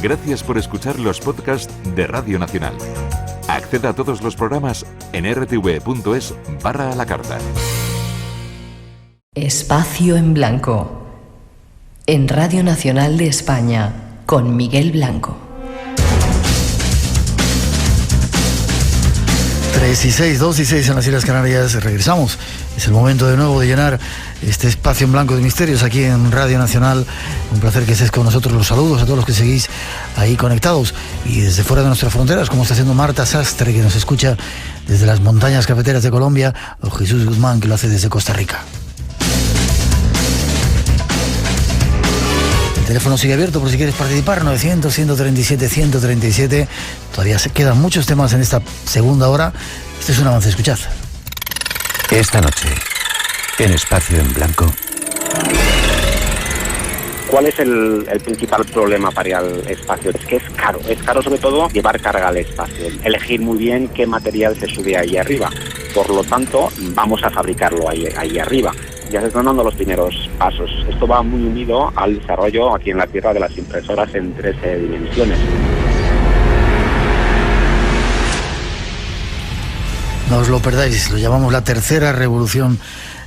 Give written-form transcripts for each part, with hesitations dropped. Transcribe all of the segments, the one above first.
Gracias por escuchar los podcasts de Radio Nacional. Acceda a todos los programas en rtv.es/a la carta. Espacio en Blanco. En Radio Nacional de España, con Miguel Blanco. 3 y 6, 2 y 6 en las Islas Canarias. Regresamos. Es el momento de nuevo de llenar este espacio en blanco de misterios aquí en Radio Nacional. Un placer que estés con nosotros. Los saludos a todos los que seguís ahí conectados y desde fuera de nuestras fronteras, como está haciendo Marta Sastre, que nos escucha desde las montañas cafeteras de Colombia, o Jesús Guzmán, que lo hace desde Costa Rica. El teléfono sigue abierto por si quieres participar, 900-137-137. Todavía se quedan muchos temas en esta segunda hora. Este es un avance, escuchad. Esta noche, en Espacio en Blanco. ¿Cuál es el principal problema para ir al espacio? Es que es caro sobre todo llevar carga al espacio, elegir muy bien qué material se sube ahí arriba. Por lo tanto, vamos a fabricarlo ahí arriba. Ya se están dando los primeros pasos. Esto va muy unido al desarrollo aquí en la Tierra de las impresoras en 3 dimensiones. No os lo perdáis, lo llamamos la tercera revolución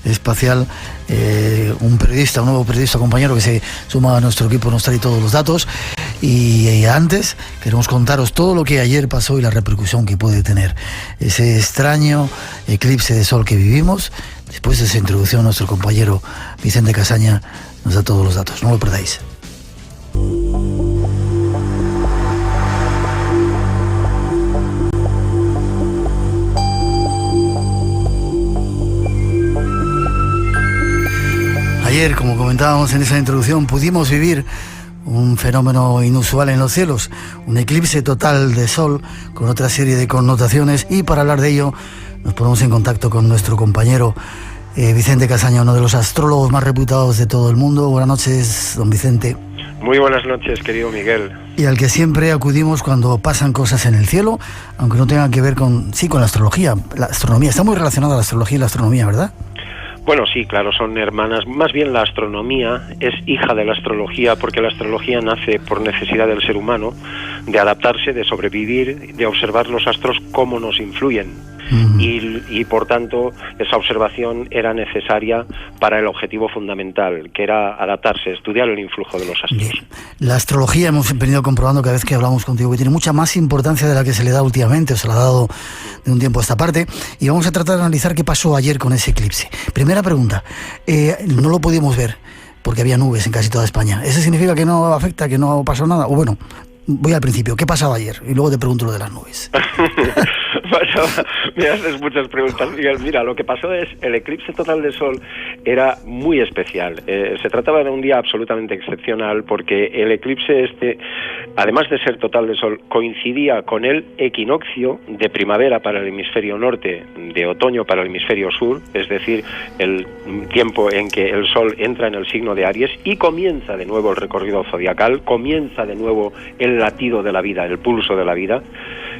espacial. Un nuevo periodista compañero que se suma a nuestro equipo, nos trae todos los datos. Y antes queremos contaros todo lo que ayer pasó y la repercusión que puede tener ese extraño eclipse de sol que vivimos. Después de esa introducción, nuestro compañero Vicente Casaña nos da todos los datos. No lo perdáis. Ayer, como comentábamos en esa introducción, pudimos vivir un fenómeno inusual en los cielos, un eclipse total de sol con otra serie de connotaciones, y para hablar de ello nos ponemos en contacto con nuestro compañero Vicente Casaña, uno de los astrólogos más reputados de todo el mundo. Buenas noches, don Vicente. Muy buenas noches, querido Miguel. Y al que siempre acudimos cuando pasan cosas en el cielo, aunque no tengan que ver con la astrología. La astronomía está muy relacionada a la astrología y la astronomía, ¿verdad? Bueno, sí, claro, son hermanas. Más bien la astronomía es hija de la astrología, porque la astrología nace por necesidad del ser humano de adaptarse, de sobrevivir, de observar los astros cómo nos influyen. Y por tanto esa observación era necesaria para el objetivo fundamental, que era adaptarse, estudiar el influjo de los astros. Bien. La astrología, hemos venido comprobando cada vez que hablamos contigo, que tiene mucha más importancia de la que se le da últimamente, o se le ha dado de un tiempo a esta parte, y vamos a tratar de analizar qué pasó ayer con ese eclipse. Primera pregunta, no lo pudimos ver porque había nubes en casi toda España. ¿Eso significa que no afecta, que no pasó nada? O bueno, voy al principio, ¿qué pasaba ayer? Y luego te pregunto lo de las nubes. Bueno, me haces muchas preguntas, Miguel. Mira, lo que pasó es, el eclipse total de sol era muy especial. Se trataba de un día absolutamente excepcional, porque el eclipse además de ser total de sol, coincidía con el equinoccio de primavera para el hemisferio norte, de otoño para el hemisferio sur, es decir, el tiempo en que el sol entra en el signo de Aries y comienza de nuevo el recorrido zodiacal, comienza de nuevo el latido de la vida, el pulso de la vida,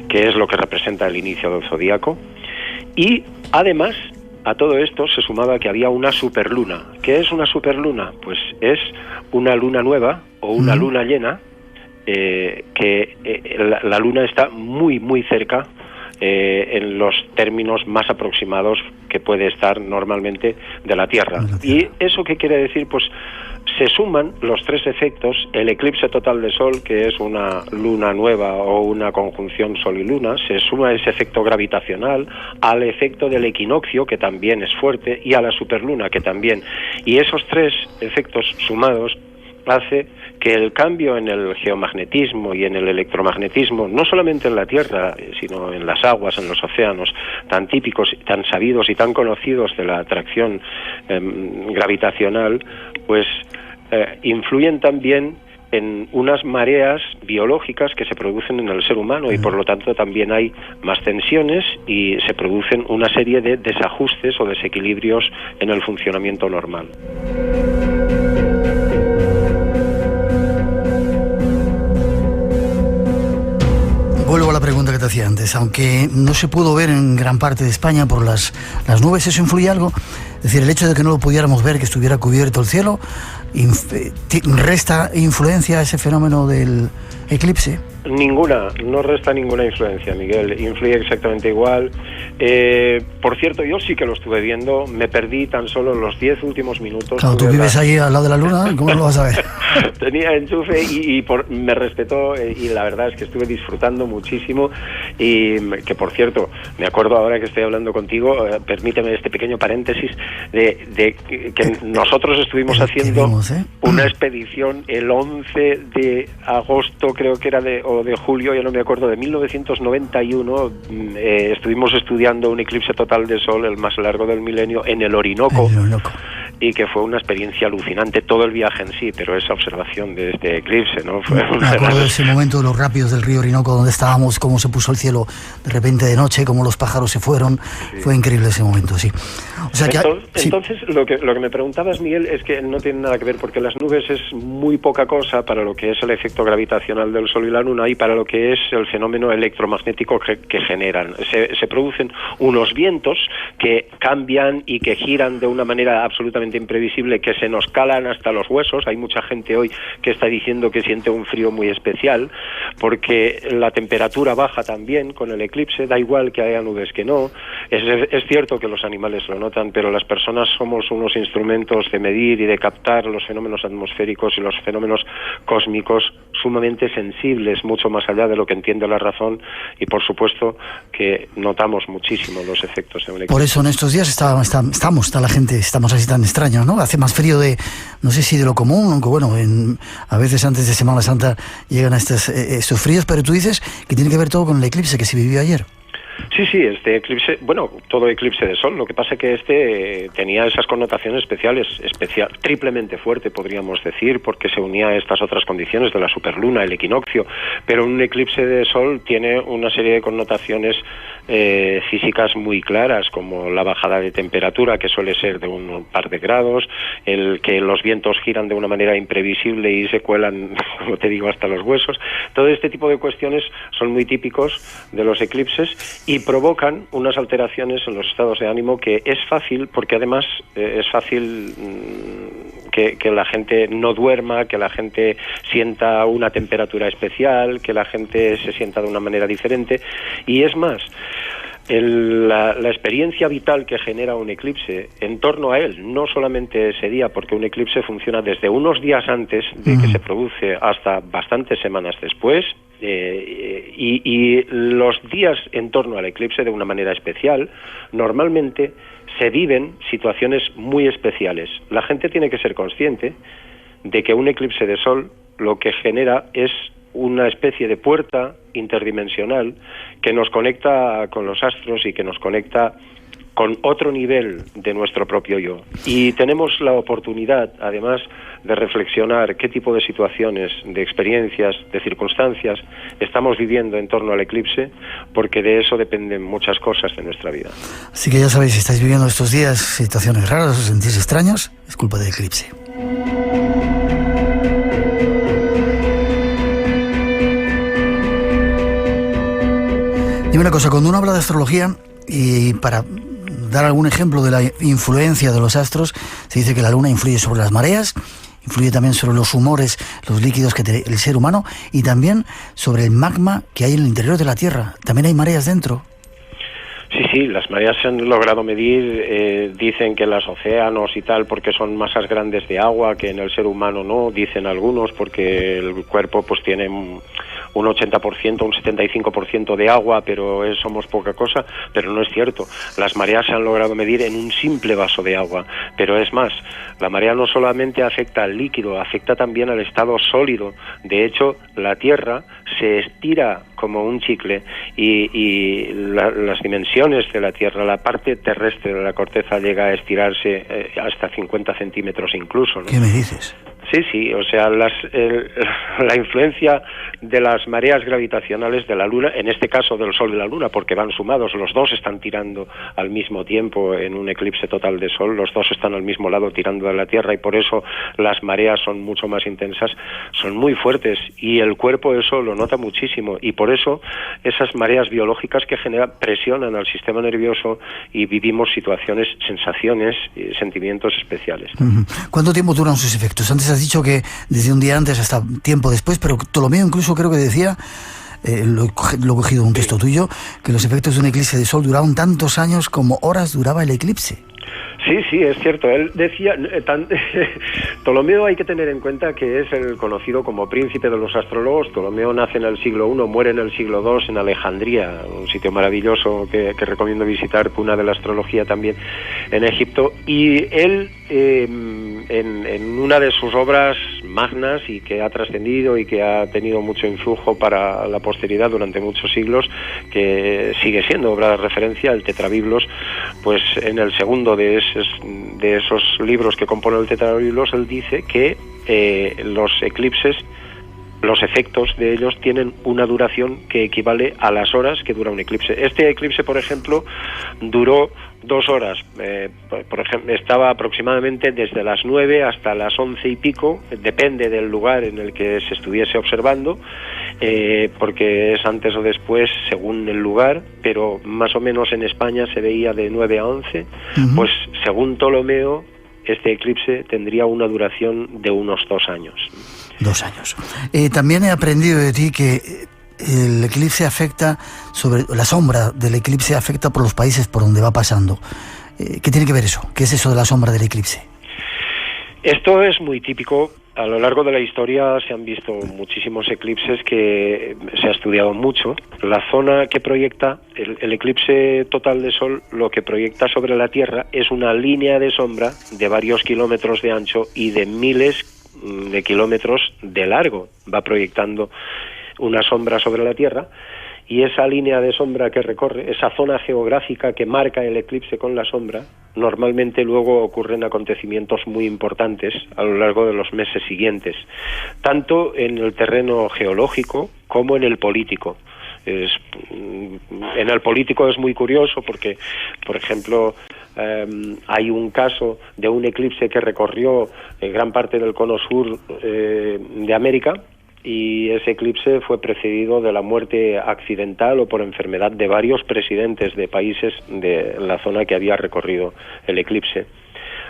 que es lo que representa el inicio del zodíaco. Y además a todo esto se sumaba que había una superluna. ¿Qué es una superluna? Pues es una luna nueva o una luna llena, la luna está muy muy cerca en los términos más aproximados que puede estar normalmente de la Tierra. ¿Y eso qué quiere decir? Pues se suman los 3 efectos: el eclipse total de sol, que es una luna nueva o una conjunción sol y luna, se suma ese efecto gravitacional, al efecto del equinoccio, que también es fuerte, y a la superluna, que también. Y esos 3 efectos sumados hace que el cambio en el geomagnetismo y en el electromagnetismo, no solamente en la Tierra, sino en las aguas, en los océanos, tan típicos, tan sabidos y tan conocidos de la atracción gravitacional, pues influyen también en unas mareas biológicas que se producen en el ser humano, y por lo tanto también hay más tensiones y se producen una serie de desajustes o desequilibrios en el funcionamiento normal. Vuelvo a la pregunta que te hacía antes. Aunque no se pudo ver en gran parte de España por las nubes, ¿eso influye algo? Es decir, el hecho de que no lo pudiéramos ver, que estuviera cubierto el cielo, ¿resta influencia a ese fenómeno del eclipse? Ninguna, no resta ninguna influencia, Miguel, influye exactamente igual. Por cierto, yo sí que lo estuve viendo, me perdí tan solo los 10 últimos minutos. Claro, tú vives ahí al lado de la luna, ¿cómo lo vas a ver? Tenía enchufe y me respetó, y la verdad es que estuve disfrutando muchísimo. Y que, por cierto, me acuerdo ahora que estoy hablando contigo, permíteme este pequeño paréntesis, de que nosotros estuvimos haciendo una expedición el 11 de agosto, creo que era o de julio, ya no me acuerdo, de 1991, estuvimos estudiando un eclipse total de sol, el más largo del milenio, en el Orinoco. Y que fue una experiencia alucinante, todo el viaje en sí, pero esa observación de este eclipse, ¿no? Me acuerdo de ese momento de los rápidos del río Orinoco, donde estábamos, cómo se puso el cielo de repente de noche, cómo los pájaros se fueron. Sí. Fue increíble ese momento, sí. O sea que, entonces lo que me preguntabas, Miguel, es que no tiene nada que ver, porque las nubes es muy poca cosa para lo que es el efecto gravitacional del Sol y la Luna y para lo que es el fenómeno electromagnético que generan. Se producen unos vientos que cambian y que giran de una manera absolutamente imprevisible, que se nos calan hasta los huesos. Hay mucha gente hoy que está diciendo que siente un frío muy especial, porque la temperatura baja también con el eclipse, da igual que haya nubes que no. Es cierto que los animales lo notan, pero las personas somos unos instrumentos de medir y de captar los fenómenos atmosféricos y los fenómenos cósmicos sumamente sensibles, mucho más allá de lo que entiende la razón, y por supuesto que notamos muchísimo los efectos de un eclipse. Por eso en estos días está la gente, estamos así tan extraños, ¿no? Hace más frío no sé si de lo común, aunque bueno, a veces antes de Semana Santa llegan a estos fríos, pero tú dices que tiene que ver todo con el eclipse que se vivió ayer. Sí, este eclipse, bueno, todo eclipse de sol, lo que pasa es que tenía esas connotaciones triplemente fuerte, podríamos decir, porque se unía a estas otras condiciones de la superluna, el equinoccio, pero un eclipse de sol tiene una serie de connotaciones físicas muy claras, como la bajada de temperatura, que suele ser de un par de grados, el que los vientos giran de una manera imprevisible y se cuelan, como te digo, hasta los huesos. Todo este tipo de cuestiones son muy típicos de los eclipses y provocan unas alteraciones en los estados de ánimo que es fácil, porque además es fácil que la gente no duerma, que la gente sienta una temperatura especial, que la gente se sienta de una manera diferente, y es más, la experiencia vital que genera un eclipse en torno a él, no solamente ese día, porque un eclipse funciona desde unos días antes de que se produce hasta bastantes semanas después, y los días en torno al eclipse de una manera especial, normalmente se viven situaciones muy especiales. La gente tiene que ser consciente de que un eclipse de sol lo que genera es una especie de puerta interdimensional que nos conecta con los astros y que nos conecta con otro nivel de nuestro propio yo. Y tenemos la oportunidad, además, de reflexionar qué tipo de situaciones, de experiencias, de circunstancias estamos viviendo en torno al eclipse, porque de eso dependen muchas cosas de nuestra vida. Así que ya sabéis, si estáis viviendo estos días situaciones raras, os sentís extraños, es culpa del eclipse. Dime una cosa, cuando uno habla de astrología, y para dar algún ejemplo de la influencia de los astros, se dice que la luna influye sobre las mareas, influye también sobre los humores, los líquidos que tiene el ser humano, y también sobre el magma que hay en el interior de la Tierra. ¿También hay mareas dentro? Sí, las mareas se han logrado medir, dicen que en los océanos y tal, porque son masas grandes de agua, que en el ser humano no, dicen algunos, porque el cuerpo pues tiene un 80%, un 75% de agua, pero somos poca cosa, pero no es cierto. Las mareas se han logrado medir en un simple vaso de agua, pero es más, la marea no solamente afecta al líquido, afecta también al estado sólido. De hecho, la Tierra se estira como un chicle y las dimensiones de la Tierra, la parte terrestre de la corteza llega a estirarse hasta 50 centímetros incluso, ¿no? ¿Qué me dices? Sí, o sea, la influencia de las mareas gravitacionales de la Luna, en este caso del Sol y la Luna, porque van sumados, los dos están tirando al mismo tiempo en un eclipse total de Sol, los dos están al mismo lado tirando de la Tierra, y por eso las mareas son mucho más intensas, son muy fuertes, y el cuerpo eso lo nota muchísimo, y por eso esas mareas biológicas que presionan al sistema nervioso y vivimos situaciones, sensaciones, sentimientos especiales. ¿Cuánto tiempo duran sus efectos? Antes has dicho que desde un día antes hasta tiempo después, pero Ptolomeo incluso creo que decía, lo he cogido de un texto tuyo, que los efectos de un eclipse de Sol duraban tantos años como horas duraba el eclipse. Sí, es cierto. Él decía, Ptolomeo hay que tener en cuenta que es el conocido como príncipe de los astrólogos. Ptolomeo nace en el siglo I, muere en el siglo II en Alejandría, un sitio maravilloso que recomiendo visitar, cuna de la astrología también, en Egipto. Y él, en una de sus obras magnas y que ha trascendido y que ha tenido mucho influjo para la posteridad durante muchos siglos, que sigue siendo obra de referencia, el Tetrabiblos, pues en el segundo de esos libros que componen el Tetrabiblos, él dice que los eclipses, los efectos de ellos tienen una duración que equivale a las horas que dura un eclipse. Este eclipse, por ejemplo, duró 2 horas. Por ejemplo, estaba aproximadamente desde las 9 hasta las 11 y pico, depende del lugar en el que se estuviese observando, porque es antes o después según el lugar, pero más o menos en España se veía de 9 a 11, pues según Ptolomeo, este eclipse tendría una duración de unos 2 años. 2 años. También he aprendido de ti que el eclipse afecta, la sombra del eclipse afecta por los países por donde va pasando. ¿Qué tiene que ver eso? ¿Qué es eso de la sombra del eclipse? Esto es muy típico. A lo largo de la historia se han visto muchísimos eclipses que se ha estudiado mucho. La zona que proyecta el eclipse total de Sol, lo que proyecta sobre la Tierra es una línea de sombra de varios kilómetros de ancho y de miles de kilómetros de largo. Va proyectando una sombra sobre la Tierra, y esa línea de sombra que recorre, esa zona geográfica que marca el eclipse con la sombra, normalmente luego ocurren acontecimientos muy importantes a lo largo de los meses siguientes, tanto en el terreno geológico como en el político. En el político es muy curioso porque, por ejemplo, hay un caso de un eclipse que recorrió gran parte del cono sur de América, y ese eclipse fue precedido de la muerte accidental o por enfermedad de varios presidentes de países de la zona que había recorrido el eclipse.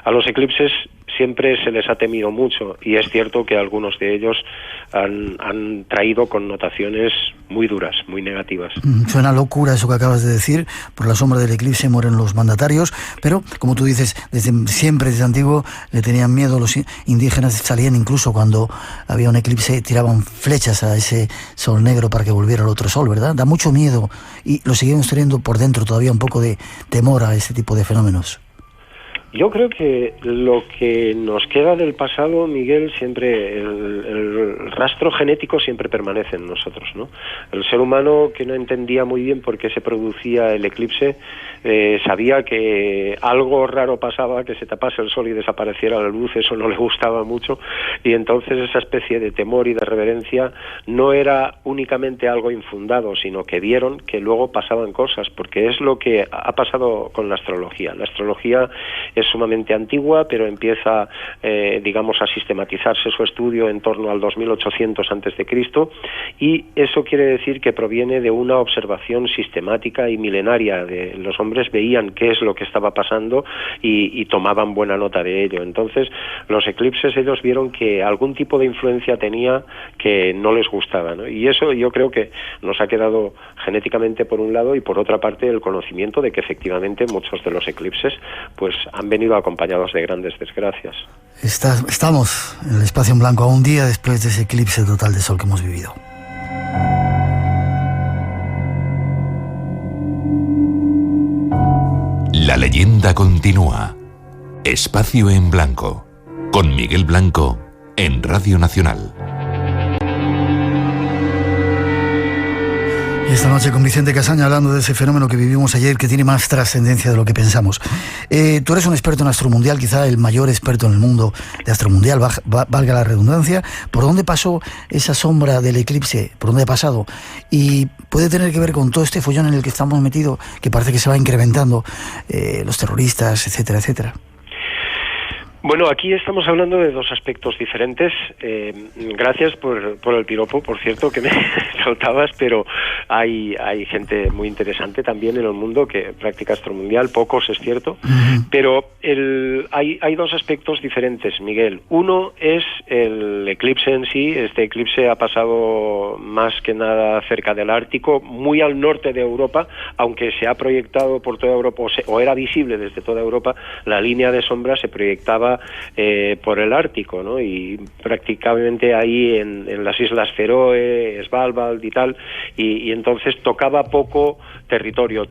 A los eclipses siempre se les ha temido mucho, y es cierto que algunos de ellos han traído connotaciones muy duras, muy negativas. Suena locura eso que acabas de decir. Por la sombra del eclipse mueren los mandatarios, pero como tú dices, desde antiguo le tenían miedo. Los indígenas salían incluso cuando había un eclipse, tiraban flechas a ese sol negro para que volviera el otro sol, ¿verdad? Da mucho miedo, y lo seguimos teniendo por dentro todavía un poco de temor a ese tipo de fenómenos. Yo creo que lo que nos queda del pasado, Miguel, siempre el rastro genético siempre permanece en nosotros, ¿no? El ser humano, que no entendía muy bien por qué se producía el eclipse, sabía que algo raro pasaba, que se tapase el sol y desapareciera la luz. Eso no le gustaba mucho, y entonces esa especie de temor y de reverencia no era únicamente algo infundado, sino que vieron que luego pasaban cosas, porque es lo que ha pasado con la astrología. La astrología es sumamente antigua, pero empieza, digamos, a sistematizarse su estudio en torno al 2800 a.C., y eso quiere decir que proviene de una observación sistemática y milenaria. Los hombres veían qué es lo que estaba pasando y tomaban buena nota de ello. Entonces, los eclipses, ellos vieron que algún tipo de influencia tenía que no les gustaba, ¿no? Y eso yo creo que nos ha quedado genéticamente por un lado, y por otra parte el conocimiento de que efectivamente muchos de los eclipses pues han venido acompañados de grandes desgracias. Estamos en el espacio en blanco a un día después de ese eclipse total de sol que hemos vivido. La leyenda continúa. Espacio en blanco, con Miguel Blanco, en Radio Nacional. Esta noche con Vicente Casaña hablando de ese fenómeno que vivimos ayer, que tiene más trascendencia de lo que pensamos. Tú eres un experto en astromundial, quizá el mayor experto en el mundo de astromundial, valga la redundancia. ¿Por dónde pasó esa sombra del eclipse? ¿Por dónde ha pasado? Y puede tener que ver con todo este follón en el que estamos metidos, que parece que se va incrementando, los terroristas, etcétera, etcétera. Bueno, aquí estamos hablando de dos aspectos diferentes. Gracias por el piropo, por cierto, que me saltabas, pero hay gente muy interesante también en el mundo que practica astromundial, pocos es cierto, pero hay dos aspectos diferentes, Miguel. Uno es el eclipse en sí. Este eclipse ha pasado más que nada cerca del Ártico, muy al norte de Europa, aunque se ha proyectado por toda Europa, o era visible desde toda Europa, la línea de sombra se proyectaba por el Ártico, ¿no? Y prácticamente ahí en las Islas Feroe, Svalbard y tal, y entonces tocaba poco territorio,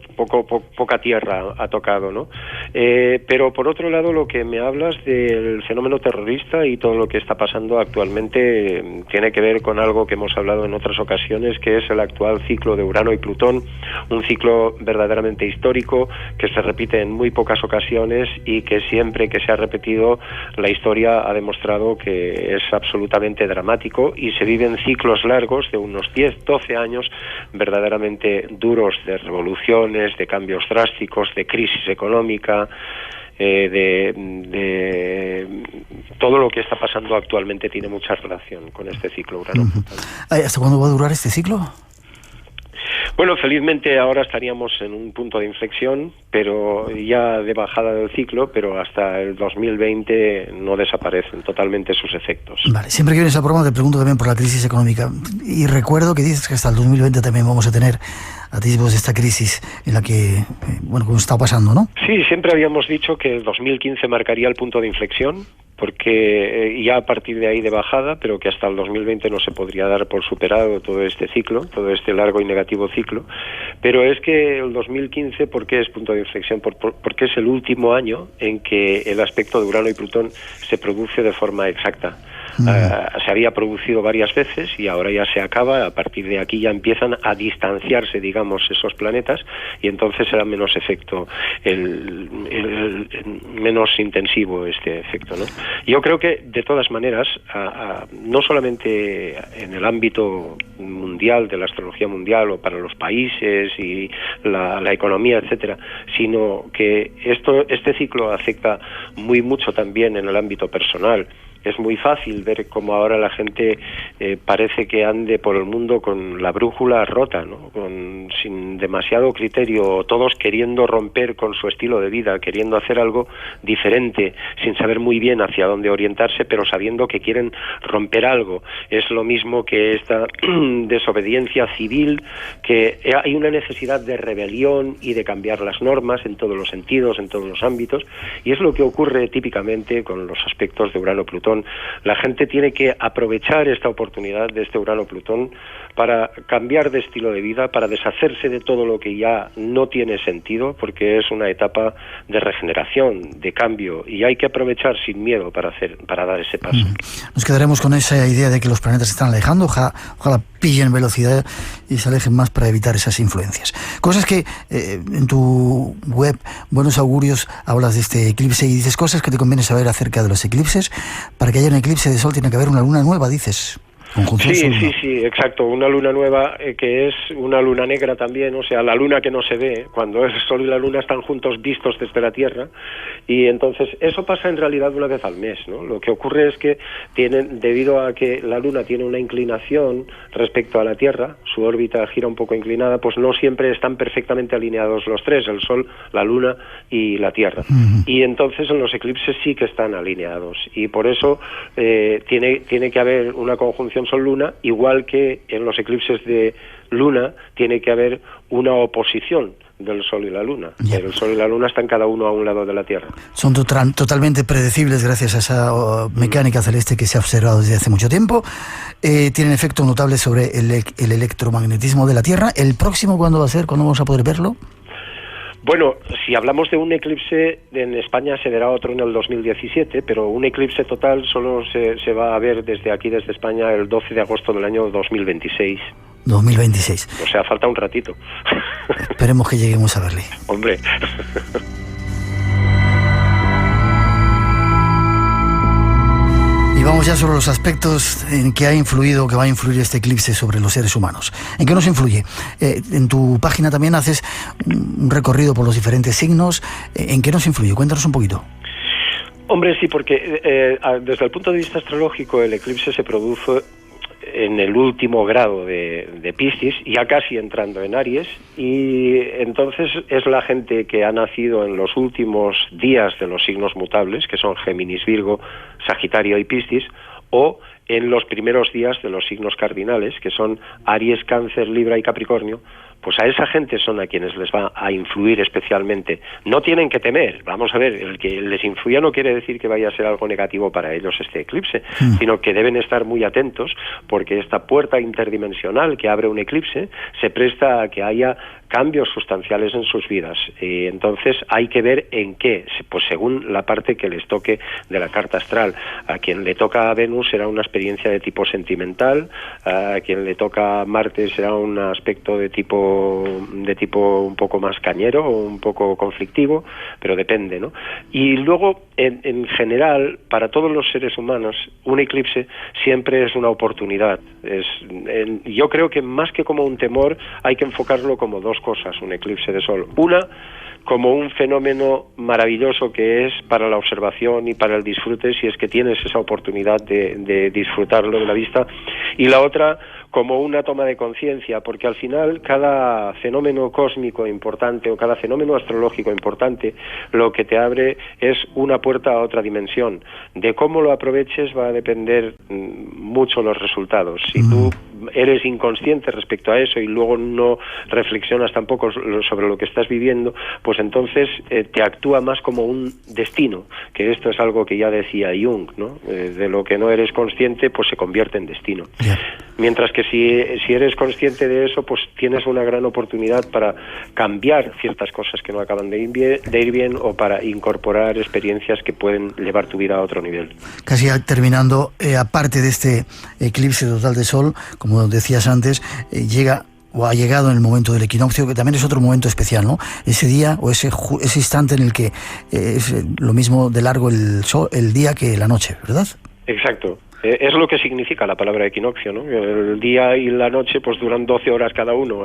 poca tierra ha tocado, ¿no? Pero por otro lado, lo que me hablas del fenómeno terrorista y todo lo que está pasando actualmente tiene que ver con algo que hemos hablado en otras ocasiones, que es el actual ciclo de Urano y Plutón, un ciclo verdaderamente histórico que se repite en muy pocas ocasiones y que siempre que se ha repetido la historia ha demostrado que es absolutamente dramático y se viven ciclos largos de unos 10-12 años verdaderamente duros de revoluciones, de cambios drásticos, de crisis económica, de todo lo que está pasando actualmente tiene mucha relación con este ciclo Urano. ¿Hasta cuándo va a durar este ciclo? Bueno, felizmente ahora estaríamos en un punto de inflexión, pero ya de bajada del ciclo, pero hasta el 2020 no desaparecen totalmente sus efectos. Vale, siempre que vienes al programa te pregunto también por la crisis económica, y recuerdo que dices que hasta el 2020 también vamos a tener atisbos de esta crisis en la que, como está pasando, ¿no? Sí, siempre habíamos dicho que el 2015 marcaría el punto de inflexión, porque ya a partir de ahí de bajada, pero que hasta el 2020 no se podría dar por superado todo este ciclo, todo este largo y negativo ciclo. Pero es que el 2015, ¿por qué es punto de inflexión? Porque es el último año en que el aspecto de Urano y Plutón se produce de forma exacta. Se había producido varias veces y ahora ya se acaba. A partir de aquí ya empiezan a distanciarse, digamos, esos planetas, y entonces será menos efecto, menos intensivo este efecto, ¿no? Yo creo que de todas maneras, no solamente en el ámbito mundial, de la astrología mundial o para los países y la economía, etcétera, sino que este ciclo afecta muy mucho también en el ámbito personal. Es muy fácil ver cómo ahora la gente parece que ande por el mundo con la brújula rota, ¿no? Sin demasiado criterio, todos queriendo romper con su estilo de vida, queriendo hacer algo diferente, sin saber muy bien hacia dónde orientarse, pero sabiendo que quieren romper algo. Es lo mismo que esta desobediencia civil, que hay una necesidad de rebelión y de cambiar las normas en todos los sentidos, en todos los ámbitos, y es lo que ocurre típicamente con los aspectos de Urano-Plutón. La gente tiene que aprovechar esta oportunidad de este Urano-Plutón para cambiar de estilo de vida, para deshacerse de todo lo que ya no tiene sentido, porque es una etapa de regeneración, de cambio, y hay que aprovechar sin miedo para dar ese paso. Nos quedaremos con esa idea de que los planetas se están alejando, ojalá pillen velocidad y se alejen más para evitar esas influencias. Cosas que en tu web, Buenos Augurios, hablas de este eclipse y dices cosas que te conviene saber acerca de los eclipses. Para que haya un eclipse de sol tiene que haber una luna nueva, dices. Sí, exacto. Una luna nueva que es una luna negra también, o sea, la luna que no se ve, cuando el sol y la luna están juntos vistos desde la Tierra, y entonces eso pasa en realidad una vez al mes, ¿no? Lo que ocurre es que debido a que la luna tiene una inclinación respecto a la Tierra, su órbita gira un poco inclinada, pues no siempre están perfectamente alineados los tres, el sol, la luna y la Tierra. Y entonces en los eclipses sí que están alineados, y por eso tiene que haber una conjunción Sol-Luna, igual que en los eclipses de Luna tiene que haber una oposición del Sol y la Luna. Pero el Sol y la Luna están cada uno a un lado de la Tierra. Son totalmente predecibles gracias a esa mecánica celeste que se ha observado desde hace mucho tiempo. Tienen efecto notable sobre el electromagnetismo de la Tierra. ¿El próximo cuándo va a ser? ¿Cuándo vamos a poder verlo? Bueno, si hablamos de un eclipse, en España se verá otro en el 2017, pero un eclipse total solo se va a ver desde España el 12 de agosto del año 2026. 2026. O sea, falta un ratito. Esperemos que lleguemos a verle. Hombre. Y vamos ya sobre los aspectos en que ha influido, que va a influir este eclipse sobre los seres humanos. ¿En qué nos influye? En tu página también haces un recorrido por los diferentes signos. ¿En qué nos influye? Cuéntanos un poquito. Hombre, sí, porque desde el punto de vista astrológico el eclipse se produce en el último grado de Piscis, ya casi entrando en Aries, y entonces es la gente que ha nacido en los últimos días de los signos mutables, que son Géminis, Virgo, Sagitario y Piscis, o en los primeros días de los signos cardinales, que son Aries, Cáncer, Libra y Capricornio. Pues a esa gente son a quienes les va a influir especialmente. No tienen que temer, vamos a ver, el que les influya no quiere decir que vaya a ser algo negativo para ellos este eclipse, sino que deben estar muy atentos, porque esta puerta interdimensional que abre un eclipse se presta a que haya cambios sustanciales en sus vidas. Entonces hay que ver en qué, pues según la parte que les toque de la carta astral. A quien le toca a Venus será una experiencia de tipo sentimental, a quien le toca a Marte será un aspecto de tipo un poco más cañero o un poco conflictivo, pero depende, ¿no? Y luego, en general, para todos los seres humanos, un eclipse siempre es una oportunidad. Yo creo que más que como un temor, hay que enfocarlo como dos cosas, un eclipse de sol. Una, como un fenómeno maravilloso que es para la observación y para el disfrute, si es que tienes esa oportunidad de disfrutarlo de la vista, y la otra como una toma de conciencia, porque al final cada fenómeno cósmico importante o cada fenómeno astrológico importante lo que te abre es una puerta a otra dimensión. De cómo lo aproveches va a depender mucho los resultados. Si tú eres inconsciente respecto a eso y luego no reflexionas tampoco sobre lo que estás viviendo, pues entonces te actúa más como un destino, que esto es algo que ya decía Jung, ¿no? De lo que no eres consciente, pues se convierte en destino. Yeah. Mientras que si eres consciente de eso, pues tienes una gran oportunidad para cambiar ciertas cosas que no acaban de ir bien o para incorporar experiencias que pueden llevar tu vida a otro nivel. Casi terminando, aparte de este eclipse total de sol, como decías antes, llega o ha llegado en el momento del equinoccio, que también es otro momento especial, ¿no? Ese día o ese instante en el que es lo mismo de largo el día que la noche, ¿verdad? Exacto. Es lo que significa la palabra equinoccio, ¿no? El día y la noche pues duran 12 horas cada uno.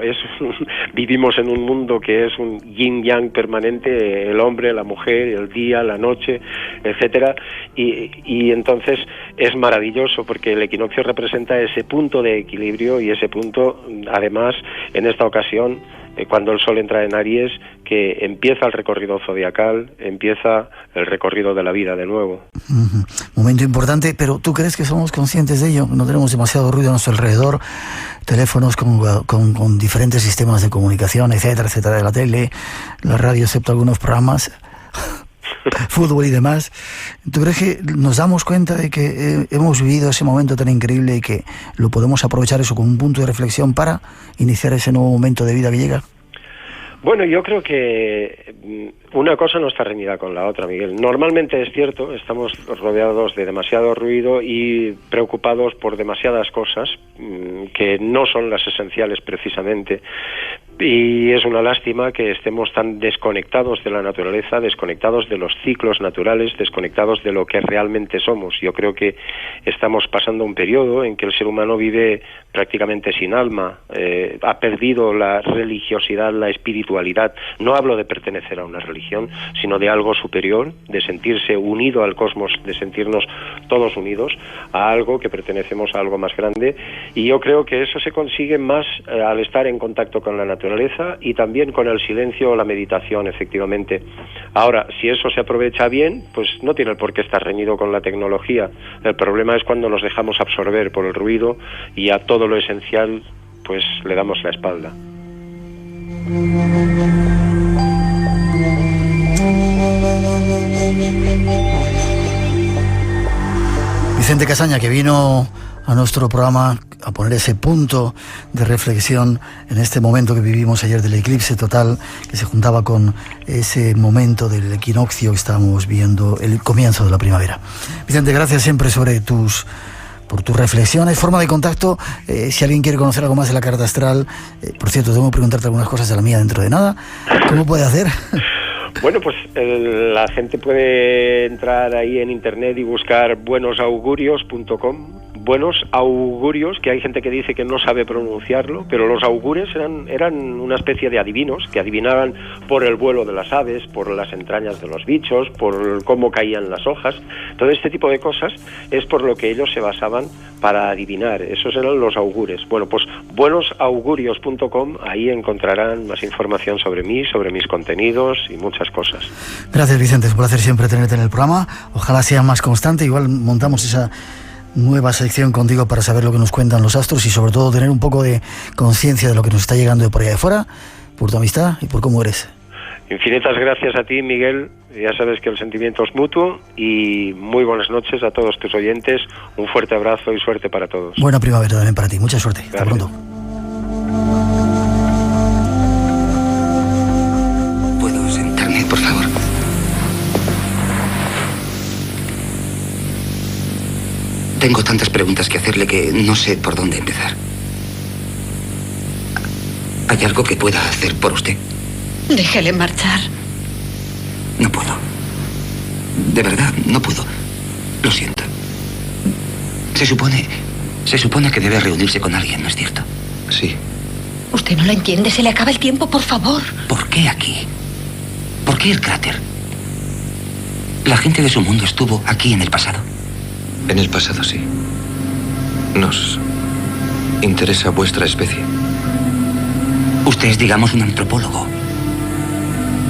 Vivimos en un mundo que es un yin-yang permanente, el hombre, la mujer, el día, la noche, etcétera, y entonces es maravilloso porque el equinoccio representa ese punto de equilibrio y ese punto, además, en esta ocasión, cuando el sol entra en Aries, que empieza el recorrido zodiacal, empieza el recorrido de la vida de nuevo. Momento importante, pero ¿tú crees que somos conscientes de ello? No tenemos demasiado ruido a nuestro alrededor, teléfonos con diferentes sistemas de comunicación, etcétera, etcétera, de la tele, la radio, excepto algunos programas, fútbol y demás. ¿Tú crees que nos damos cuenta de que hemos vivido ese momento tan increíble y que lo podemos aprovechar eso como un punto de reflexión para iniciar ese nuevo momento de vida que llega? Bueno, yo creo que una cosa no está reñida con la otra, Miguel. Normalmente es cierto, estamos rodeados de demasiado ruido y preocupados por demasiadas cosas que no son las esenciales precisamente. Y es una lástima que estemos tan desconectados de la naturaleza, desconectados de los ciclos naturales, desconectados de lo que realmente somos. Yo creo que estamos pasando un periodo en que el ser humano vive prácticamente sin alma, ha perdido la religiosidad, la espiritualidad. No hablo de pertenecer a una religión, sino de algo superior, de sentirse unido al cosmos, de sentirnos todos unidos a algo que pertenecemos a algo más grande. Y yo creo que eso se consigue más al estar en contacto con la naturaleza y también con el silencio o la meditación, efectivamente. Ahora, si eso se aprovecha bien, pues no tiene por qué estar reñido con la tecnología. El problema es cuando nos dejamos absorber por el ruido y a todo lo esencial pues le damos la espalda. Vicente Casaña, que vino a nuestro programa a poner ese punto de reflexión en este momento que vivimos ayer del eclipse total, que se juntaba con ese momento del equinoccio que estábamos viendo, el comienzo de la primavera. Vicente, gracias siempre por por tus reflexiones, forma de contacto, si alguien quiere conocer algo más de la carta astral. Por cierto, tengo que preguntarte algunas cosas de la mía dentro de nada. ¿Cómo puede hacer? Bueno, pues la gente puede entrar ahí en internet y buscar buenosaugurios.com. Buenos augurios, que hay gente que dice que no sabe pronunciarlo, pero los augures eran una especie de adivinos que adivinaban por el vuelo de las aves, por las entrañas de los bichos, por cómo caían las hojas. Todo este tipo de cosas es por lo que ellos se basaban para adivinar. Esos eran los augures. Bueno, pues buenosaugurios.com, ahí encontrarán más información sobre mí, sobre mis contenidos y muchas cosas. Gracias, Vicente, es un placer siempre tenerte en el programa. Ojalá sea más constante, igual montamos esa nueva sección contigo para saber lo que nos cuentan los astros y sobre todo tener un poco de conciencia de lo que nos está llegando de por allá de fuera, por tu amistad y por cómo eres. Infinitas gracias a ti, Miguel. Ya sabes que el sentimiento es mutuo y muy buenas noches a todos tus oyentes. Un fuerte abrazo y suerte para todos. Buena primavera también para ti. Mucha suerte. Gracias. Hasta pronto. ¿Puedo sentarme, por favor? Tengo tantas preguntas que hacerle que no sé por dónde empezar. ¿Hay algo que pueda hacer por usted? Déjele marchar. No puedo. De verdad, no puedo. Lo siento. Se supone que debe reunirse con alguien, ¿no es cierto? Sí. Usted no lo entiende, se le acaba el tiempo, por favor. ¿Por qué aquí? ¿Por qué el cráter? La gente de su mundo estuvo aquí en el pasado. En el pasado, sí. Nos interesa vuestra especie. Usted es, digamos, un antropólogo.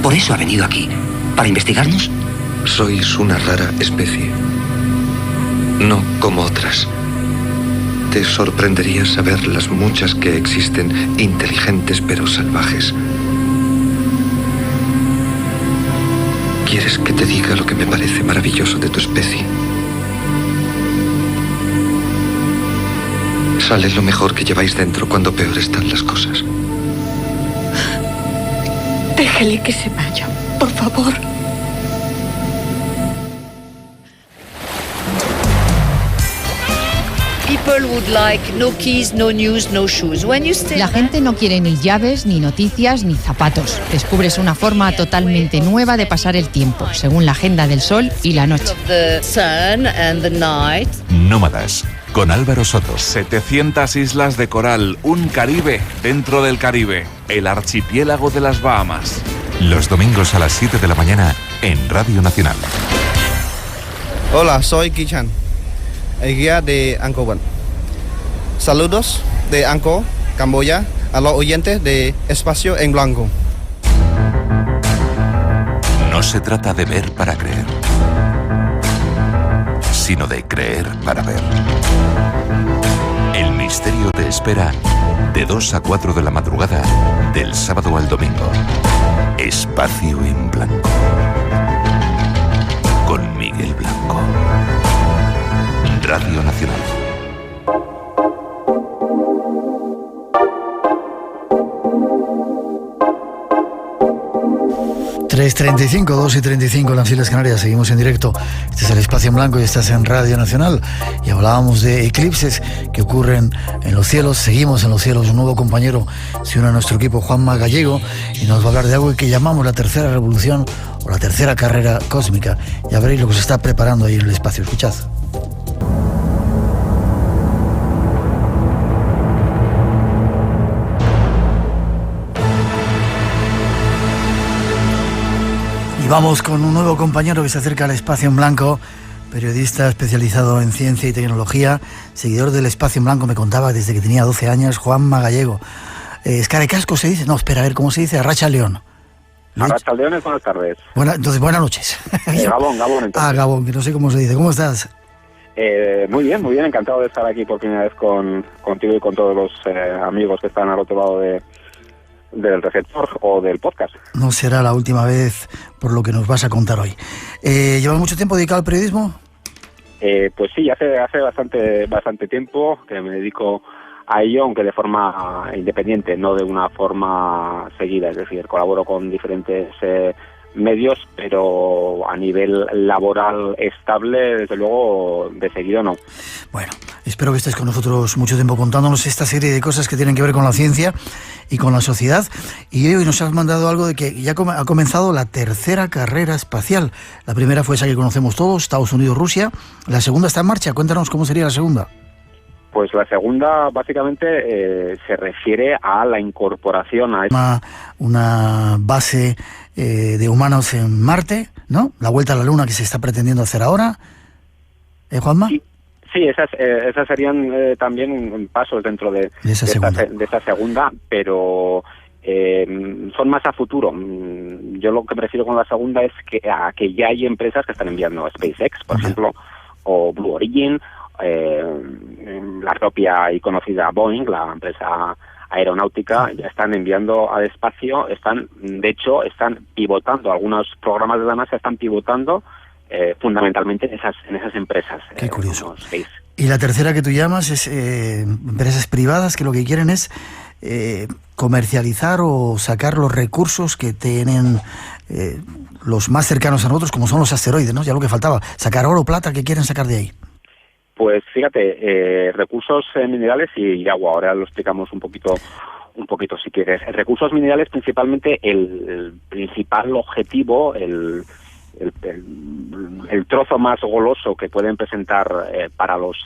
¿Por eso ha venido aquí? ¿Para investigarnos? Sois una rara especie. No como otras. Te sorprendería saber las muchas que existen, inteligentes pero salvajes. ¿Quieres que te diga lo que me parece maravilloso de tu especie? Sale lo mejor que lleváis dentro cuando peor están las cosas. Déjele que se vaya, por favor. La gente no quiere ni llaves, ni noticias, ni zapatos. Descubres una forma totalmente nueva de pasar el tiempo, según la agenda del sol y la noche. Nómadas, con Álvaro Soto. 700 islas de coral, un Caribe dentro del Caribe, el archipiélago de las Bahamas. Los domingos a las 7 de la mañana en Radio Nacional. Hola, soy Kichan, el guía de Angkor Wat. Saludos de Angkor, Camboya, a los oyentes de Espacio en Blanco. No se trata de ver para creer, sino de creer para ver. El misterio te espera de 2 a 4 de la madrugada, del sábado al domingo. Espacio en Blanco. Con Miguel Blanco. Radio Nacional. ...3:35, 2:35 en las Islas Canarias. Seguimos en directo. Este es el Espacio en Blanco y estás en Radio Nacional. Y hablábamos de eclipses que ocurren en los cielos. Seguimos en los cielos. Un nuevo compañero se une a nuestro equipo, Juanma Gallego, y nos va a hablar de algo que llamamos la tercera revolución o la tercera carrera cósmica. Ya veréis lo que se está preparando ahí en el espacio. Escuchad. Vamos con un nuevo compañero que se acerca al Espacio en Blanco, periodista especializado en ciencia y tecnología, seguidor del Espacio en Blanco, me contaba desde que tenía 12 años, Juanma Gallego. ¿Escarecasco se dice? No, espera, a ver, ¿cómo se dice? Arracha León. Arracha León, buenas tardes. Entonces, buenas noches. Gabón, entonces. Gabón, que no sé cómo se dice. ¿Cómo estás? Muy bien, encantado de estar aquí por primera vez contigo y con todos los amigos que están al otro lado del receptor o del podcast. No será la última vez por lo que nos vas a contar hoy. ¿Llevas mucho tiempo dedicado al periodismo? Pues sí, hace bastante tiempo que me dedico a ello, aunque de forma independiente, no de una forma seguida, es decir, colaboro con diferentes medios, pero a nivel laboral estable, desde luego, de seguido no. Bueno, espero que estés con nosotros mucho tiempo contándonos esta serie de cosas que tienen que ver con la ciencia y con la sociedad. Y hoy nos has mandado algo de que ya ha comenzado la tercera carrera espacial. La primera fue esa que conocemos todos, Estados Unidos, Rusia. La segunda está en marcha. Cuéntanos cómo sería la segunda. Pues la segunda básicamente se refiere a la incorporación a una base de humanos en Marte, ¿no? La vuelta a la Luna que se está pretendiendo hacer ahora. Juanma. Sí, esas serían también pasos dentro de esa segunda, pero son más a futuro. Yo lo que me refiero con la segunda es que ya hay empresas que están enviando SpaceX, por ejemplo, o Blue Origin, la propia y conocida Boeing, la empresa aeronáutica, ya están enviando al espacio, están pivotando, algunos programas de la NASA están pivotando fundamentalmente en esas empresas. Qué curioso. Y la tercera que tú llamas es empresas privadas que lo que quieren es comercializar o sacar los recursos que tienen los más cercanos a nosotros, como son los asteroides, ¿no? Ya lo que faltaba, sacar oro, plata, ¿qué quieren sacar de ahí? Pues fíjate, recursos minerales y agua, ahora lo explicamos un poquito si quieres. Recursos minerales, principalmente el principal objetivo, el trozo más goloso que pueden presentar para los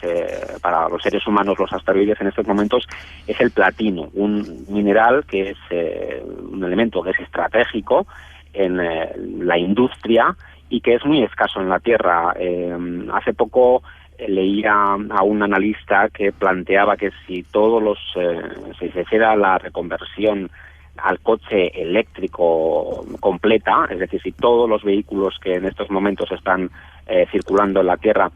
seres humanos los asteroides en estos momentos es el platino, un mineral que es un elemento que es estratégico en la industria y que es muy escaso en la Tierra. Hace poco leía a un analista que planteaba que si si se hiciera la reconversión al coche eléctrico completa, es decir, si todos los vehículos que en estos momentos están circulando en la Tierra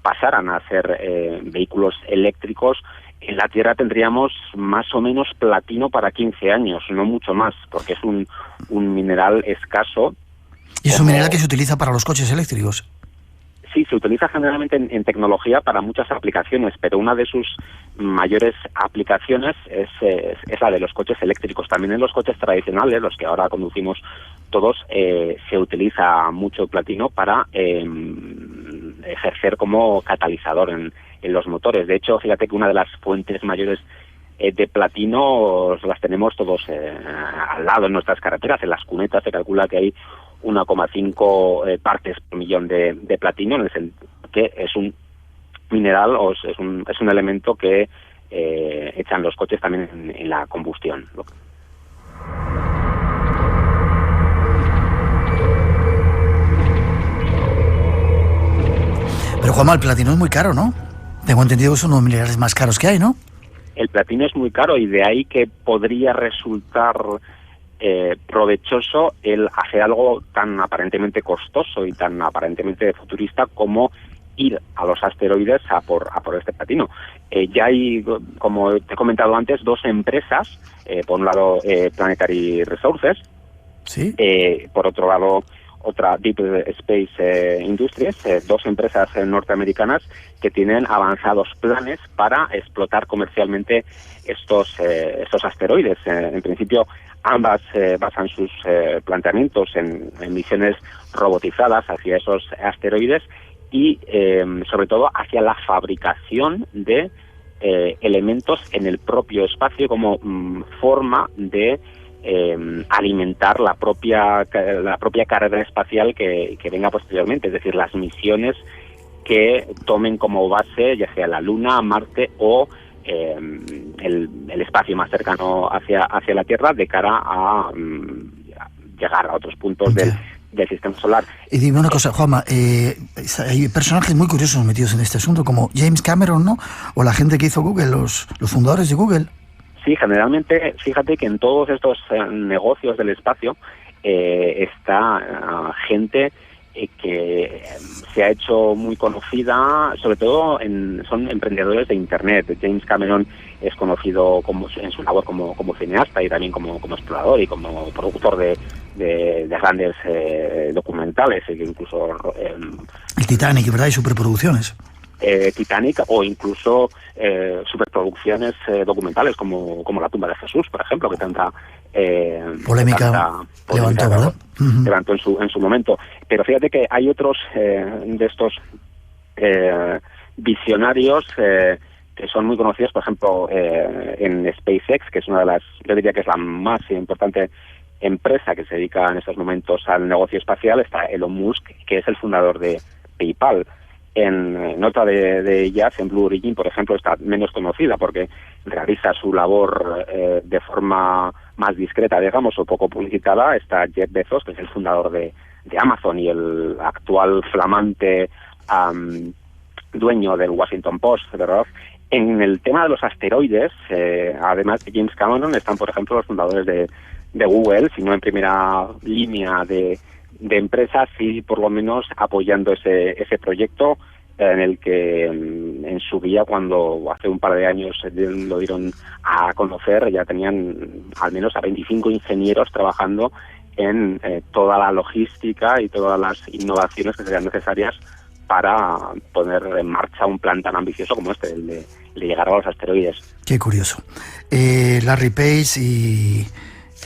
pasaran a ser vehículos eléctricos, en la Tierra tendríamos más o menos platino para 15 años, no mucho más, porque es un mineral escaso. ¿Y es un mineral que se utiliza para los coches eléctricos? Sí, se utiliza generalmente en tecnología para muchas aplicaciones, pero una de sus mayores aplicaciones es la de los coches eléctricos. También en los coches tradicionales, los que ahora conducimos todos, se utiliza mucho platino para ejercer como catalizador en los motores. De hecho, fíjate que una de las fuentes mayores de platino las tenemos todos al lado en nuestras carreteras. En las cunetas se calcula que hay 1,5 partes por millón de platino, en el sentido que es un mineral o es un elemento que echan los coches también en la combustión. Pero Juanma, el platino es muy caro, ¿no? Tengo entendido que son uno de los minerales más caros que hay, ¿no? El platino es muy caro y de ahí que podría resultar provechoso el hacer algo tan aparentemente costoso y tan aparentemente futurista como ir a los asteroides a por este platino. Ya hay, como te he comentado antes, dos empresas, por un lado Planetary Resources, ¿sí? Por otro lado otra Deep Space Industries, dos empresas norteamericanas que tienen avanzados planes para explotar comercialmente estos asteroides. En principio, ambas basan sus planteamientos en misiones robotizadas hacia esos asteroides y, sobre todo, hacia la fabricación de elementos en el propio espacio como forma de alimentar la propia carrera espacial que venga posteriormente, es decir, las misiones que tomen como base ya sea la Luna, Marte o el espacio más cercano hacia la Tierra de cara a llegar a otros puntos del sistema solar. Y dime una cosa, Juanma, hay personajes muy curiosos metidos en este asunto, como James Cameron, ¿no? O la gente que hizo Google, los fundadores de Google. Sí, generalmente, fíjate que en todos estos negocios del espacio está gente que se ha hecho muy conocida, sobre todo son emprendedores de Internet. James Cameron es conocido en su labor como cineasta y también como explorador y como productor de grandes documentales, incluso el Titanic, ¿verdad? Y superproducciones. Titanic o incluso superproducciones documentales como La tumba de Jesús, por ejemplo, que tanta polémica levantó, ¿verdad? Levantó en su momento. Pero fíjate que hay otros de estos visionarios que son muy conocidos, por ejemplo, en SpaceX, que es una de las, yo diría que es la más importante empresa que se dedica en estos momentos al negocio espacial. Está Elon Musk, que es el fundador de PayPal. En otra de ellas, en Blue Origin, por ejemplo, está menos conocida porque realiza su labor de forma más discreta, digamos, o poco publicitada. Está Jeff Bezos, que es el fundador de Amazon y el actual flamante dueño del Washington Post, ¿verdad? En el tema de los asteroides, además de James Cameron, están, por ejemplo, los fundadores de Google, si no en primera línea de empresas, sí por lo menos apoyando ese proyecto en el que en su día, cuando hace un par de años lo dieron a conocer, ya tenían al menos a 25 ingenieros trabajando en toda la logística y todas las innovaciones que serían necesarias para poner en marcha un plan tan ambicioso como este, el de llegar a los asteroides. Qué curioso. Larry Page y...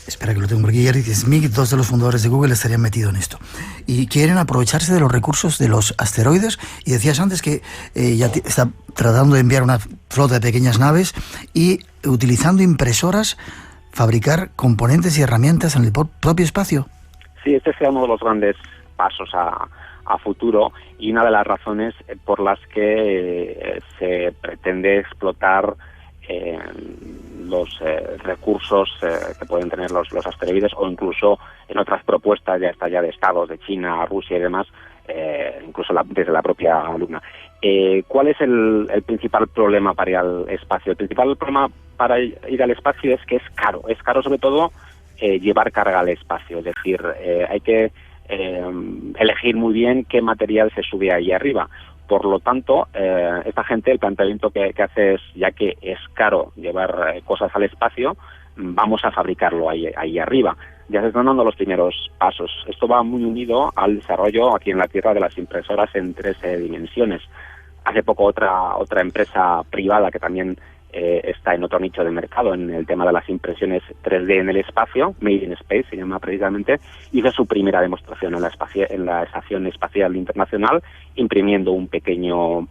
Espera que lo tengo por aquí. Eric Schmidt, dos de los fundadores de Google, estarían metidos en esto. Y quieren aprovecharse de los recursos de los asteroides. Y decías antes que ya está tratando de enviar una flota de pequeñas naves y utilizando impresoras fabricar componentes y herramientas en el propio espacio. Sí, este sea uno de los grandes pasos a futuro y una de las razones por las que se pretende explotar los recursos que pueden tener los asteroides, o incluso en otras propuestas ya de estados de China, Rusia y demás, incluso desde la propia Luna. ¿Cuál es el principal problema para ir al espacio? El principal problema para ir al espacio es que es caro sobre todo llevar carga al espacio, es decir, hay que elegir muy bien qué material se sube ahí arriba. Por lo tanto, esta gente, el planteamiento que hace es, ya que es caro llevar cosas al espacio, vamos a fabricarlo ahí arriba. Ya se están dando los primeros pasos. Esto va muy unido al desarrollo aquí en la Tierra de las impresoras en 3 dimensiones. Hace poco otra empresa privada que también está en otro nicho de mercado, en el tema de las impresiones 3D en el espacio, Made in Space se llama precisamente, hizo su primera demostración en la Estación Espacial Internacional, imprimiendo un pequeño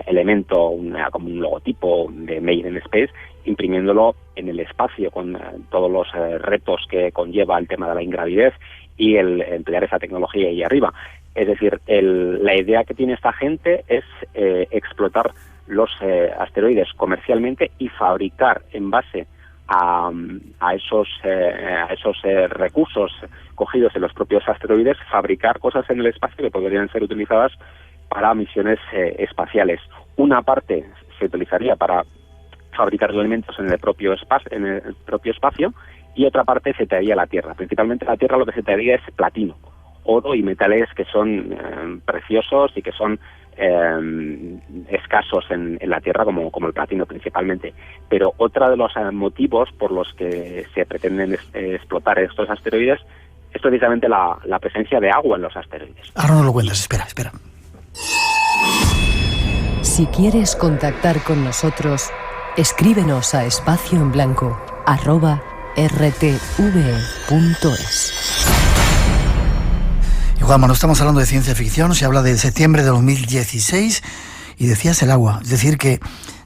elemento, como un logotipo de Made in Space, imprimiéndolo en el espacio con todos los retos que conlleva el tema de la ingravidez y el emplear esa tecnología ahí arriba. Es decir, la idea que tiene esta gente es explotar los asteroides comercialmente y fabricar en base a esos recursos cogidos en los propios asteroides, fabricar cosas en el espacio que podrían ser utilizadas para misiones espaciales. Una parte se utilizaría para fabricar elementos en el propio espacio y otra parte se traería a la Tierra. Principalmente a la Tierra lo que se traería es platino, oro y metales que son preciosos y que son escasos en la Tierra, como el platino principalmente. Pero otro de los motivos por los que se pretenden explotar estos asteroides es precisamente la presencia de agua en los asteroides. Ahora no lo cuentas, espera. Si quieres contactar con nosotros, escríbenos a espacioenblanco@rtve.es. Y Juanma, no estamos hablando de ciencia ficción, se habla de septiembre de 2016 y decías el agua, es decir que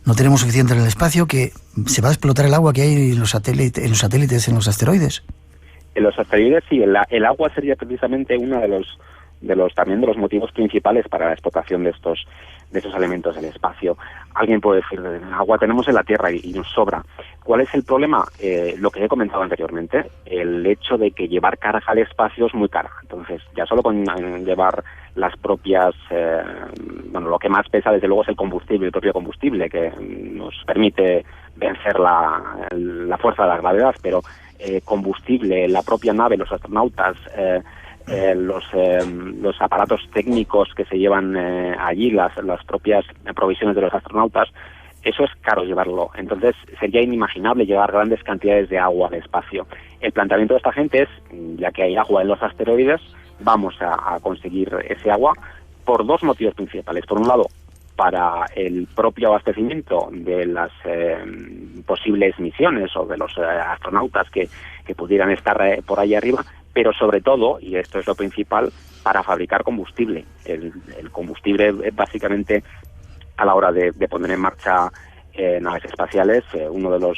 no tenemos suficiente en el espacio, que se va a explotar el agua que hay en los satélites, en los asteroides. En los asteroides sí, el agua sería precisamente uno de los motivos principales para la explotación de estos elementos del espacio. Alguien puede decir, agua tenemos en la Tierra y nos sobra. ¿Cuál es el problema? Lo que he comentado anteriormente, el hecho de que llevar carga al espacio es muy cara. Entonces, ya solo con llevar las propias, lo que más pesa desde luego es el propio combustible, que nos permite vencer la fuerza de la gravedad, pero combustible, la propia nave, los astronautas, los aparatos técnicos que se llevan allí, las propias provisiones de los astronautas, eso es caro llevarlo. Entonces sería inimaginable llevar grandes cantidades de agua al espacio. El planteamiento de esta gente es, ya que hay agua en los asteroides, vamos a conseguir ese agua por 2 motivos principales. Por un lado, para el propio abastecimiento de las posibles misiones o de los astronautas que pudieran estar por ahí arriba, pero sobre todo, y esto es lo principal, para fabricar combustible. El combustible básicamente a la hora de poner en marcha naves espaciales. Uno de los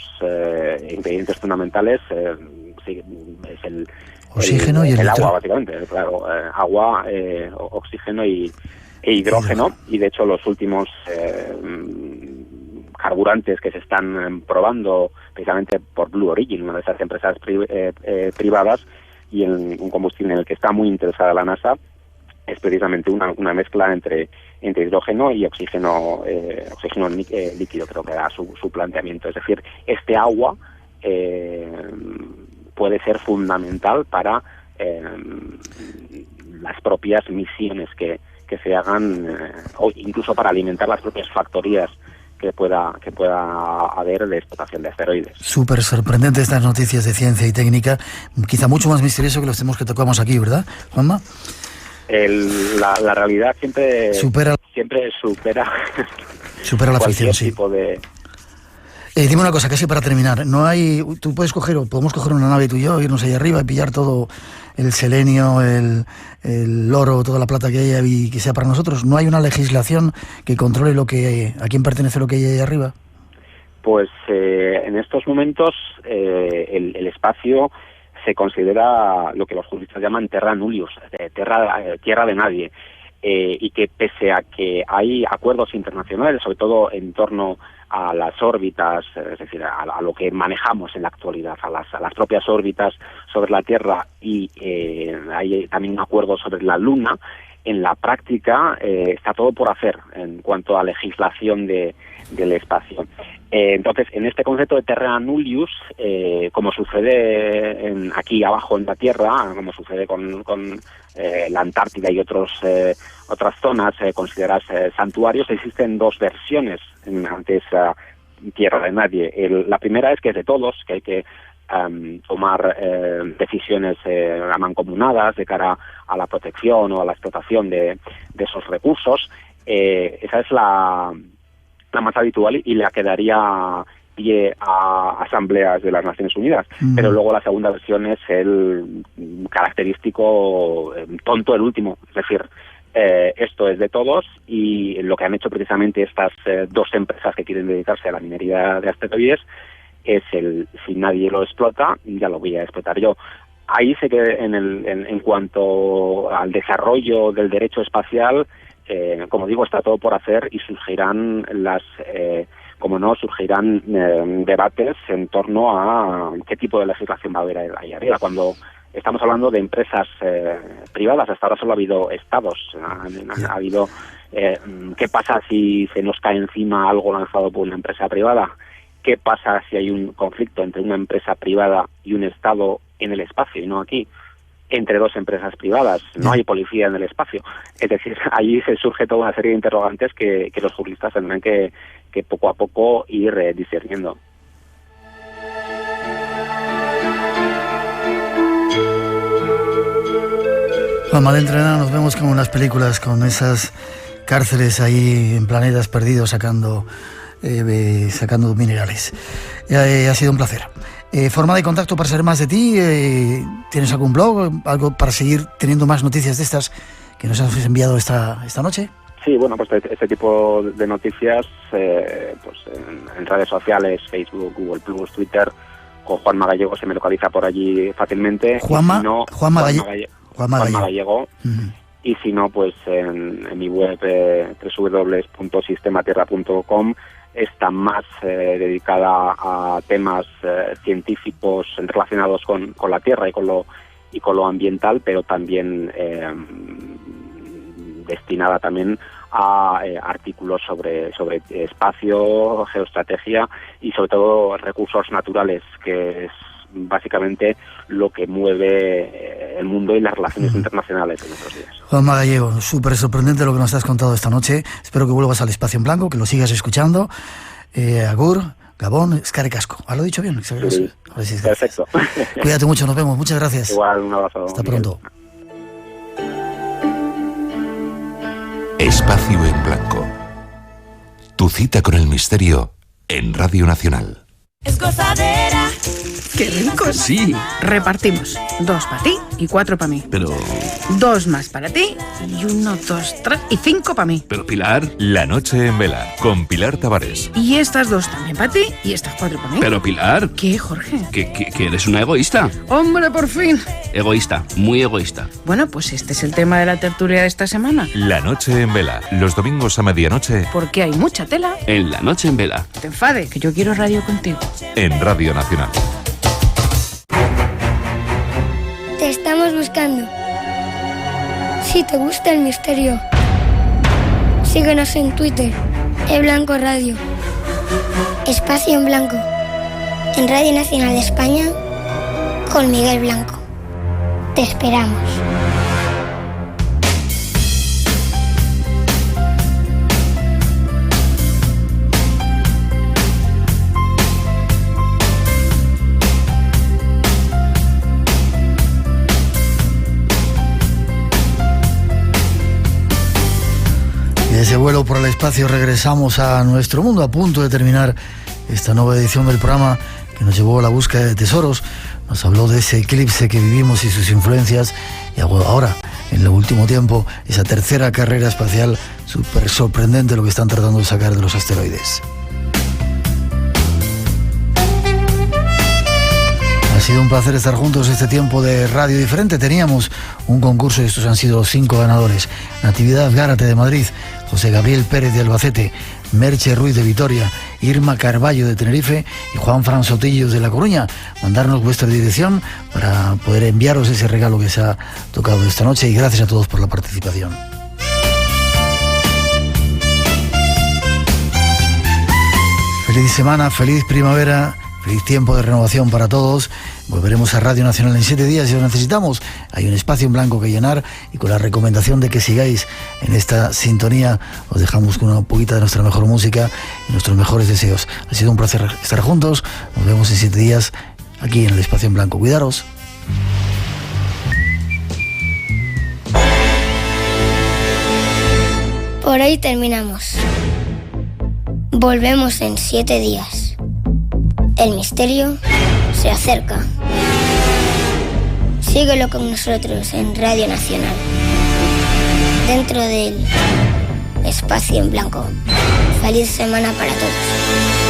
ingredientes fundamentales es el oxígeno y el agua, básicamente. Claro, agua, oxígeno e hidrógeno. Y de hecho los últimos carburantes que se están probando precisamente por Blue Origin, una de esas empresas privadas, y un combustible en el que está muy interesada la NASA, es precisamente una mezcla entre hidrógeno y oxígeno líquido, creo que era su planteamiento. Es decir, este agua puede ser fundamental para las propias misiones que se hagan, o incluso para alimentar las propias factorías que pueda haber de explotación de asteroides. Súper sorprendente estas noticias de ciencia y técnica, quizá mucho más misterioso que los temas que tocamos aquí, ¿verdad, Juanma? La realidad siempre supera la ficción, sí. Tipo de... Dime una cosa, casi para terminar. Tú puedes podemos coger una nave tú y yo, irnos ahí arriba y pillar todo el selenio, el oro, toda la plata que haya y que sea para nosotros. ¿No hay una legislación que controle a quién pertenece lo que hay ahí arriba? Pues en estos momentos el espacio se considera lo que los juristas llaman terra nullius, tierra de nadie, y que pese a que hay acuerdos internacionales, sobre todo en torno a las órbitas, es decir, a lo que manejamos en la actualidad, a las propias órbitas sobre la Tierra, y hay también un acuerdo sobre la Luna, en la práctica está todo por hacer en cuanto a legislación del espacio. Entonces, en este concepto de terra nullius, como sucede aquí abajo en la Tierra, como sucede con la Antártida y otras zonas consideradas santuarios, existen dos versiones ante esa tierra de nadie. La primera es que es de todos, que hay que tomar decisiones mancomunadas de cara a la protección o a la explotación de esos recursos. Esa es la más habitual y la que daría pie a asambleas de las Naciones Unidas. Pero luego la segunda versión es el característico tonto, el último. Es decir, esto es de todos, y lo que han hecho precisamente estas dos empresas que quieren dedicarse a la minería de asteroides es si nadie lo explota, ya lo voy a explotar yo. Ahí sé que en cuanto al desarrollo del derecho espacial, como digo, está todo por hacer, y surgirán debates en torno a qué tipo de legislación va a haber ahí arriba. Cuando estamos hablando de empresas privadas, hasta ahora solo ha habido estados, ha habido ¿qué pasa si se nos cae encima algo lanzado por una empresa privada? ¿Qué pasa si hay un conflicto entre una empresa privada y un estado en el espacio y no aquí? Entre dos empresas privadas, no hay policía en el espacio. Es decir, allí se surge toda una serie de interrogantes que los juristas tendrán que poco a poco ir discerniendo. Juanma de Entrena, nos vemos como en las películas, con esas cárceles ahí en planetas perdidos sacando minerales. Ha sido un placer. ¿Forma de contacto para saber más de ti? ¿Tienes algún blog? ¿Algo para seguir teniendo más noticias de estas que nos has enviado esta noche? Sí, bueno, pues este tipo de noticias pues en redes sociales, Facebook, Google+, Twitter, con Juanma Gallego se me localiza por allí fácilmente. Juanma Gallego. Uh-huh. Y si no, pues en mi web www.sistematierra.com está más dedicada a temas científicos relacionados con la Tierra y con lo ambiental, pero también destinada también a artículos sobre espacio, geoestrategia y sobre todo recursos naturales, que es básicamente lo que mueve el mundo y las relaciones internacionales en estos días. Juanma Gallego, súper sorprendente lo que nos has contado esta noche. Espero que vuelvas al Espacio en Blanco, que lo sigas escuchando. Agur, Gabón, eskerrik asko. ¿Lo he dicho bien? Sí, perfecto. Cuídate mucho, nos vemos. Muchas gracias. Igual, un abrazo. Hasta pronto. Espacio en Blanco. Tu cita con el misterio en Radio Nacional. Es gozadera, ¡Qué ricos! Sí. Repartimos. 2 para ti y 4 para mí. Pero... 2 más para ti y 1, 2, 3 y 5 para mí. Pero Pilar... La noche en vela, con Pilar Tavares. Y estas 2 también para ti y estas 4 para mí. Pero Pilar... ¿Qué, Jorge? Que eres una egoísta. ¡Hombre, por fin! Egoísta, muy egoísta. Bueno, pues este es el tema de la tertulia de esta semana. La noche en vela, los domingos a medianoche. Porque hay mucha tela. En La noche en vela. Te enfade, que yo quiero radio contigo. En Radio Nacional. Te estamos buscando. Si te gusta el misterio, síguenos en Twitter, eBlanco Radio. Espacio en Blanco, en Radio Nacional de España, con Miguel Blanco. Te esperamos. Y de ese vuelo por el espacio regresamos a nuestro mundo, a punto de terminar esta nueva edición del programa que nos llevó a la búsqueda de tesoros. Nos habló de ese eclipse que vivimos y sus influencias, y ahora, en el último tiempo, esa tercera carrera espacial, súper sorprendente lo que están tratando de sacar de los asteroides. Ha sido un placer estar juntos este tiempo de radio diferente. Teníamos un concurso y estos han sido los 5 ganadores. Natividad Gárate de Madrid, José Gabriel Pérez de Albacete, Merche Ruiz de Vitoria, Irma Carballo de Tenerife y Juan Fran Sotillos de La Coruña. Mandarnos vuestra dirección para poder enviaros ese regalo que se ha tocado esta noche, y gracias a todos por la participación. Feliz semana, feliz primavera, feliz tiempo de renovación para todos. Volveremos a Radio Nacional en 7 días si os necesitamos. Hay un espacio en blanco que llenar, y con la recomendación de que sigáis en esta sintonía os dejamos con una poquita de nuestra mejor música y nuestros mejores deseos. Ha sido un placer estar juntos. Nos vemos en 7 días aquí en el espacio en blanco. Cuidaros. Por hoy terminamos. Volvemos en 7 días. El misterio se acerca. Síguelo con nosotros en Radio Nacional, dentro del espacio en blanco. Feliz semana para todos.